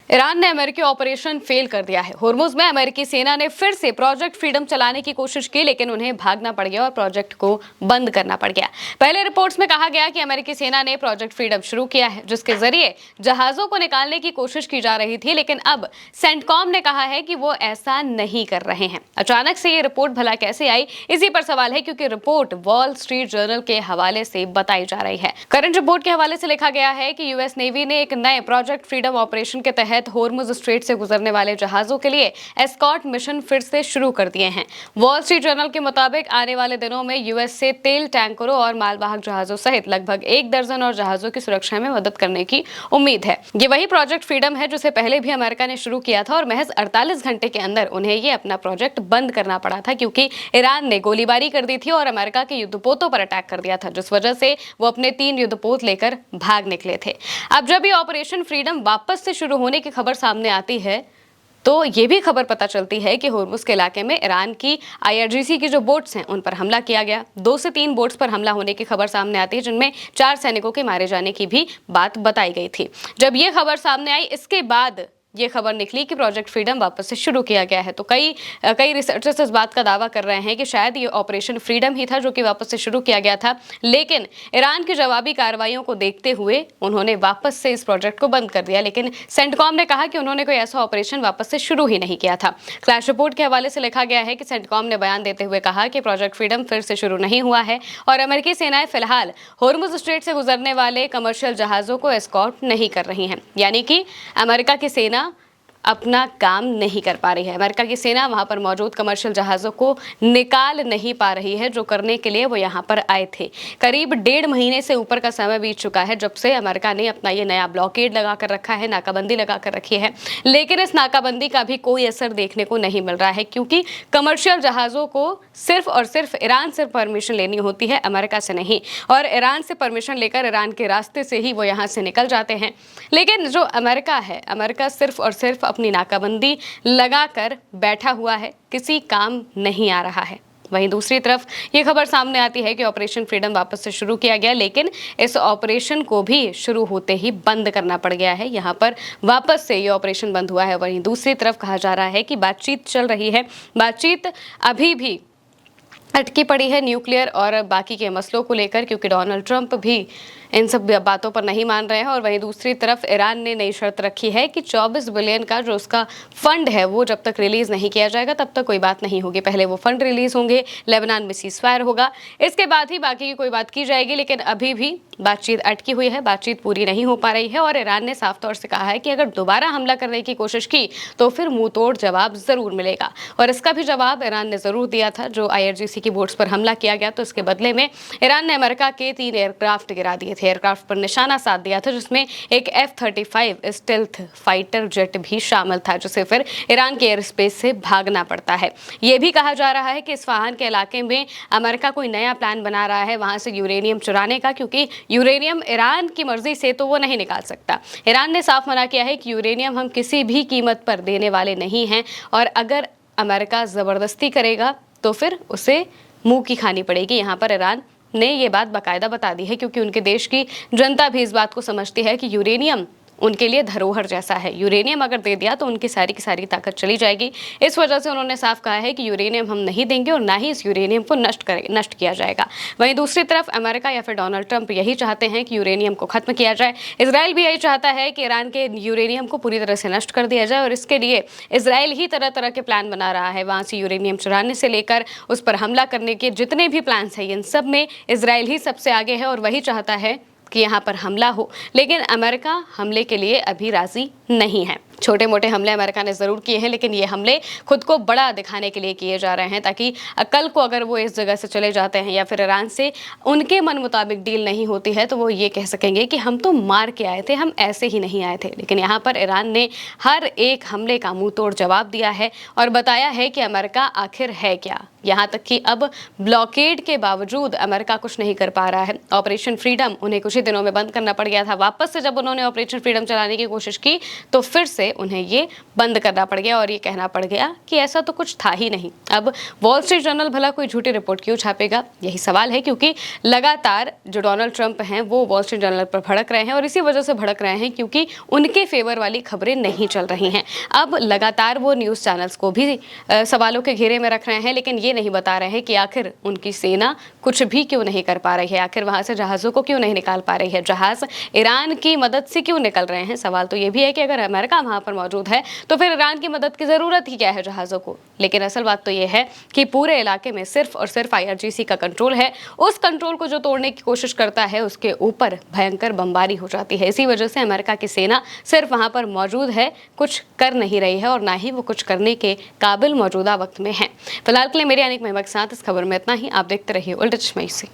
Iran ने अमेरिकी operation fail कर दिया है। होर्मुज में अमेरिकी सेना ने फिर से प्रोजेक्ट फ्रीडम चलाने की कोशिश की, लेकिन उन्हें भागना पड़ गया और प्रोजेक्ट को बंद करना पड़ गया। पहले रिपोर्ट्स में कहा गया कि अमेरिकी सेना ने प्रोजेक्ट फ्रीडम शुरू किया है, जिसके जरिए जहाजों को निकालने की कोशिश की जा रही थी, लेकिन अब सेंटकॉम ने कहा है कि वो ऐसा नहीं कर रहे हैं। अचानक से ये रिपोर्ट भला कैसे आई, इसी पर सवाल है, क्योंकि रिपोर्ट वॉल स्ट्रीट जर्नल के हवाले से बताई जा रही है। करंट रिपोर्ट के हवाले से लिखा गया है कि यूएस नेवी ने एक नए प्रोजेक्ट फ्रीडम ऑपरेशन के तहत होर्मुज स्ट्रेट से गुजरने वाले जहाजों के लिए एस्कॉर्ट मिशन फिर से शुरू कर दिए हैं। वॉल स्ट्रीट जर्नल के मुताबिक आने वाले दिनों में यूएस से तेल टैंकरों और मालवाहक जहाजों सहित लगभग 1 दर्जन और जहाजों की सुरक्षा में मदद करने की उम्मीद है। ये वही प्रोजेक्ट फ्रीडम है जिसे पहले भी अमेरिका ने शुरू किया था और महज 48 घंटे के अंदर उन्हें ये अपना प्रोजेक्ट बंद करना पड़ा था, क्योंकि ईरान ने गोलीबारी कर दी थी और अमेरिका के युद्धपोतों पर अटैक कर दिया था, जिस वजह से वो अपने 3 युद्धपोत लेकर भाग निकले थे। अब जब ये ऑपरेशन फ्रीडम वापस से शुरू होने की खबर सामने आती है, तो ये भी खबर पता चलती है कि होर्मुज के इलाके में ईरान की आईआरजीसी की जो बोट्स हैं उन पर हमला किया गया। 2 से 3 बोट्स पर हमला होने की खबर सामने आती है, जिनमें 4 सैनिकों के मारे जाने की भी बात बताई गई थी। जब ये खबर सामने आई, इसके बाद ये खबर निकली कि प्रोजेक्ट फ्रीडम वापस से शुरू किया गया है। तो कई रिसर्चर्स इस बात का दावा कर रहे हैं कि शायद ये ऑपरेशन फ्रीडम ही था जो कि वापस से शुरू किया गया था, लेकिन ईरान की जवाबी कार्रवाइयों को देखते हुए उन्होंने वापस से इस प्रोजेक्ट को बंद कर दिया। लेकिन सेंटकॉम ने कहा कि उन्होंने कोई ऐसा ऑपरेशन वापस से शुरू ही नहीं किया था। क्लैश रिपोर्ट के हवाले से लिखा गया है कि सेंटकॉम ने बयान देते हुए कहा कि प्रोजेक्ट फ्रीडम फिर से शुरू नहीं हुआ है और अमेरिकी सेनाएं फिलहाल होर्मुज स्ट्रेट से गुजरने वाले कमर्शियल जहाजों को एस्कॉर्ट नहीं कर रही हैं। यानी कि अमेरिका की सेना अपना काम नहीं कर पा रही है। अमेरिका की सेना वहां पर मौजूद कमर्शियल जहाज़ों को निकाल नहीं पा रही है, जो करने के लिए वो यहाँ पर आए थे। करीब 1.5 महीने से ऊपर का समय बीत चुका है जब से अमेरिका ने अपना ये नया ब्लॉकेड लगा कर रखा है, नाकाबंदी लगा कर रखी है, लेकिन इस नाकाबंदी का भी कोई असर देखने को नहीं मिल रहा है, क्योंकि कमर्शियल जहाज़ों को सिर्फ और सिर्फ ईरान से परमिशन लेनी होती है, अमेरिका से नहीं। और ईरान से परमिशन लेकर ईरान के रास्ते से ही वो यहाँ से निकल जाते हैं। लेकिन जो अमेरिका है, अमेरिका सिर्फ और सिर्फ अपनी नाकाबंदी लगाकर बैठा हुआ है, किसी काम नहीं आ रहा है। वहीं दूसरी तरफ ये खबर सामने आती है कि ऑपरेशन फ्रीडम वापस से शुरू किया गया, लेकिन इस ऑपरेशन को भी शुरू होते ही बंद करना पड़ गया है। यहाँ पर वापस से ये ऑपरेशन बंद हुआ है। वहीं दूसरी तरफ कहा जा रहा है कि बातचीत चल रही है, बातचीत अभी भी अटकी पड़ी है न्यूक्लियर और बाकी के मसलों को लेकर, क्योंकि डोनाल्ड ट्रंप भी इन सब बातों पर नहीं मान रहे हैं। और वहीं दूसरी तरफ ईरान ने नई शर्त रखी है कि 24 बिलियन का जो उसका फंड है वो जब तक रिलीज नहीं किया जाएगा तब तक कोई बात नहीं होगी। पहले वो फंड रिलीज होंगे, लेबनान में सीजफायर होगा, इसके बाद ही बाकी की कोई बात की जाएगी। लेकिन अभी भी बातचीत अटकी हुई है, बातचीत पूरी नहीं हो पा रही है और ईरान ने साफ तौर से कहा है कि अगर दोबारा हमला करने की कोशिश की तो फिर मुंह तोड़ जवाब जरूर मिलेगा। और इसका भी जवाब ईरान ने जरूर दिया था। जो आईआरजीसी की बोट्स पर हमला किया गया तो इसके बदले में ईरान ने अमेरिका के 3 एयरक्राफ्ट गिरा दिए थे, एयरक्राफ्ट पर निशाना साध दिया था, जिसमें एक F-35 स्टेल्थ फाइटर जेट भी शामिल था, जिसे फिर ईरान के एयर स्पेस से भागना पड़ता है। यह भी कहा जा रहा है कि इस्फहान के इलाके में अमेरिका कोई नया प्लान बना रहा है वहां से यूरेनियम चुराने का, क्योंकि यूरेनियम ईरान की मर्जी से तो वो नहीं निकाल सकता। ईरान ने साफ मना किया है कि यूरेनियम हम किसी भी कीमत पर देने वाले नहीं हैं, और अगर अमेरिका जबरदस्ती करेगा तो फिर उसे मुंह की खानी पड़ेगी। यहाँ पर ईरान ने ये बात बाकायदा बता दी है, क्योंकि उनके देश की जनता भी इस बात को समझती है कि यूरेनियम उनके लिए धरोहर जैसा है। यूरेनियम अगर दे दिया तो उनकी सारी की सारी ताकत चली जाएगी। इस वजह से उन्होंने साफ कहा है कि यूरेनियम हम नहीं देंगे और ना ही इस यूरेनियम को नष्ट किया जाएगा। वहीं दूसरी तरफ अमेरिका या फिर डोनाल्ड ट्रंप यही चाहते हैं कि यूरेनियम को खत्म किया जाए। इजराइल भी यही चाहता है कि ईरान के यूरेनियम को पूरी तरह से नष्ट कर दिया जाए, और इसके लिए इजराइल ही तरह तरह के प्लान बना रहा है। वहाँ से यूरेनियम चुराने से लेकर उस पर हमला करने के जितने भी प्लान्स हैं, इन सब में इजराइल ही सबसे आगे है और वही चाहता है कि यहाँ पर हमला हो। लेकिन अमेरिका हमले के लिए अभी राजी नहीं है। छोटे मोटे हमले अमेरिका ने ज़रूर किए हैं, लेकिन ये हमले खुद को बड़ा दिखाने के लिए किए जा रहे हैं, ताकि कल को अगर वो इस जगह से चले जाते हैं या फिर ईरान से उनके मन मुताबिक डील नहीं होती है तो वो ये कह सकेंगे कि हम तो मार के आए थे, हम ऐसे ही नहीं आए थे। लेकिन यहाँ पर ईरान ने हर एक हमले का मुंह तोड़ जवाब दिया है और बताया है कि अमेरिका आखिर है क्या। यहाँ तक कि अब ब्लॉकेड के बावजूद अमेरिका कुछ नहीं कर पा रहा है। ऑपरेशन फ्रीडम उन्हें कुछ ही दिनों में बंद करना पड़ गया था। वापस से जब उन्होंने ऑपरेशन फ्रीडम चलाने की कोशिश की तो फिर से उन्हें ये बंद करना पड़ गया और ये कहना पड़ गया कि ऐसा तो कुछ था ही नहीं। अब वॉल स्ट्रीट जर्नल भला कोई झूठी रिपोर्ट क्यों छापेगा, यही सवाल है, क्योंकि लगातार जो डोनाल्ड ट्रंप हैं वो वॉल स्ट्रीट जर्नल पर भड़क रहे हैं और इसी वजह से भड़क रहे हैं क्योंकि उनके फेवर वाली खबरें नहीं चल रही हैं। अब लगातार वो न्यूज़ चैनल्स को भी सवालों के घेरे में रख रहे हैं, लेकिन ये नहीं बता रहे हैं कि आखिर उनकी सेना कुछ भी क्यों नहीं कर पा रही है, आखिर वहां से जहाज़ों को क्यों नहीं निकाल पा रही है, जहाज़ ईरान की मदद से क्यों निकल रहे हैं। सवाल तो ये भी है कि अगर अमेरिका वहां पर मौजूद है तो फिर ईरान की मदद की ज़रूरत ही क्या है जहाज़ों को। लेकिन असल बात तो ये है कि पूरे इलाके में सिर्फ और सिर्फ IRGC का कंट्रोल है। उस कंट्रोल को जो तोड़ने की कोशिश करता है उसके ऊपर भयंकर बमबारी हो जाती है। इसी वजह से अमेरिका की सेना सिर्फ वहां पर मौजूद है, कुछ कर नहीं रही है और ना ही वो कुछ करने के काबिल मौजूदा वक्त में है। फिलहाल के लिए मेरी अनेक महिमा के साथ इस खबर में इतना ही। आप देखते रहिए उल्टे चश्मे से।